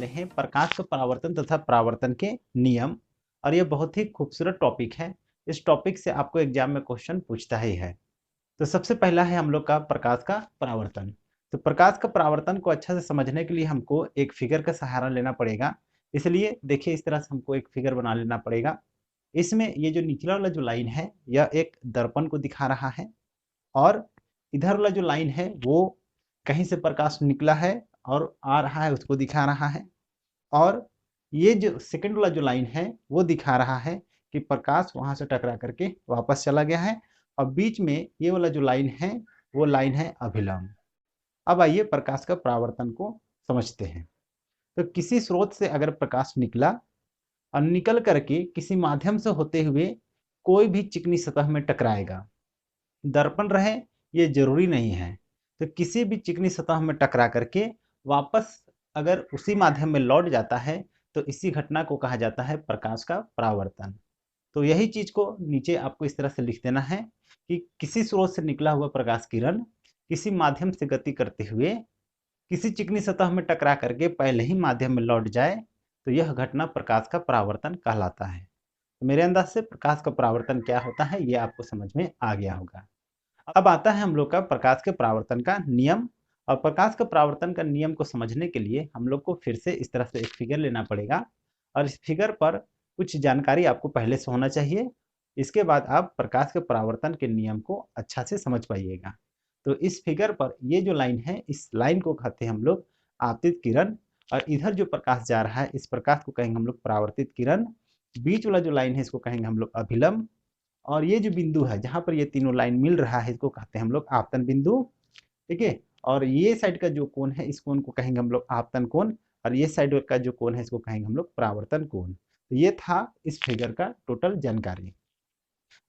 वाले हैं प्रकाश का परावर्तन तथा परावर्तन के नियम। और ये बहुत ही खूबसूरत टॉपिक है। इस टॉपिक से आपको एग्जाम में क्वेश्चन पूछता ही है। तो सबसे पहला है हम लोग का प्रकाश का परावर्तन। तो प्रकाश का परावर्तन को अच्छा से समझने के लिए हमको एक फिगर का सहारा लेना पड़ेगा। इसलिए देखिए, इस तरह से हमको एक फिगर बना लेना पड़ेगा। इसमें ये जो निचला वाला जो लाइन है यह एक दर्पण को दिखा रहा है, और इधर वाला जो लाइन है वो कहीं से प्रकाश निकला है और आ रहा है उसको दिखा रहा है। और ये जो सेकंड वाला जो लाइन है वो दिखा रहा है कि प्रकाश वहां से टकरा करके वापस चला गया है। और बीच में ये वाला जो लाइन है वो लाइन है अभिलंब। अब आइए प्रकाश का परावर्तन को समझते हैं। तो किसी स्रोत से अगर प्रकाश निकला और निकल करके किसी माध्यम से होते हुए कोई भी चिकनी सतह में टकराएगा, दर्पण रहे ये जरूरी नहीं है, तो किसी भी चिकनी सतह में टकरा करके वापस अगर उसी माध्यम में लौट जाता है तो इसी घटना को कहा जाता है प्रकाश का परावर्तन। तो यही चीज को नीचे आपको इस तरह से लिख देना है कि किसी स्रोत से निकला हुआ प्रकाश किरण किसी माध्यम से गति करते हुए किसी चिकनी सतह में टकरा करके पहले ही माध्यम में लौट जाए तो यह घटना प्रकाश का परावर्तन कहलाता है। तो मेरे अंदाज से प्रकाश का परावर्तन क्या होता है ये आपको समझ में आ गया होगा। अब आता है हम लोग का प्रकाश के परावर्तन का नियम। और प्रकाश का परावर्तन का नियम को समझने के लिए हम लोग को फिर से इस तरह से एक फिगर लेना पड़ेगा, और इस फिगर पर कुछ जानकारी आपको पहले से होना चाहिए। इसके बाद आप प्रकाश के परावर्तन के नियम को अच्छा से समझ पाइएगा। तो इस फिगर पर ये जो लाइन है इस लाइन को कहते हैं हम लोग आपतित किरण, और इधर जो प्रकाश जा रहा है इस प्रकाश को कहेंगे हम लोग परावर्तित किरण। बीच वाला जो लाइन है इसको कहेंगे हम लोग अभिलंब, और ये जो बिंदु है जहां पर ये तीनों लाइन मिल रहा है इसको कहते हैं हम लोग आपतन बिंदु। ठीक है। और ये साइड का जो कोण है इस कोण को कहेंगे हम लोग आपतन कोण, और ये साइड का जो कोण है इसको कहेंगे हम लोग परावर्तन कोण। तो ये था इस फिगर का टोटल जानकारी।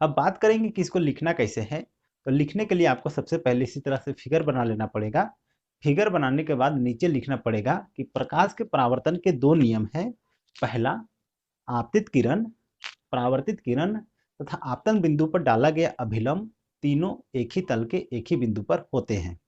अब बात करेंगे कि इसको लिखना कैसे है। तो लिखने के लिए आपको सबसे पहले इसी तरह से फिगर बना लेना पड़ेगा। फिगर बनाने के बाद नीचे लिखना पड़ेगा कि प्रकाश के परावर्तन के दो नियम हैं। पहला, आपतित किरण, परावर्तित किरण तथा आपतन बिंदु पर डाला गया अभिलंब तीनों एक ही तल के एक ही बिंदु पर होते हैं।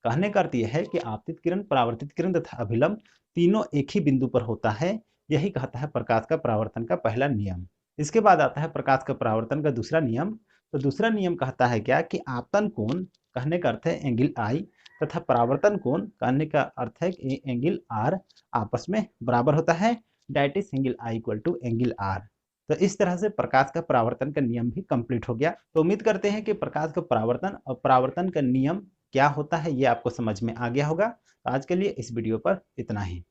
कहने का अर्थ यह है कि आपतित किरण, परावर्तित किरण तथा अभिलंब तीनों एक ही बिंदु पर होता है। यही कहता है प्रकाश का परावर्तन का पहला नियम। इसके बाद आता है प्रकाश का परावर्तन का दूसरा नियम। तो दूसरा नियम कहता है क्या कि आपतन कोण, कहने का अर्थ है एंगल आई, तथा परावर्तन कोण कहने का अर्थ है कि एंगल आर आपस में बराबर होता है। That is angle I equal to angle R. तो इस तरह से प्रकाश का परावर्तन का नियम भी कंप्लीट हो गया। तो उम्मीद करते हैं कि प्रकाश का परावर्तन और परावर्तन का नियम क्या होता है ये आपको समझ में आ गया होगा। तो आज के लिए इस वीडियो पर इतना ही।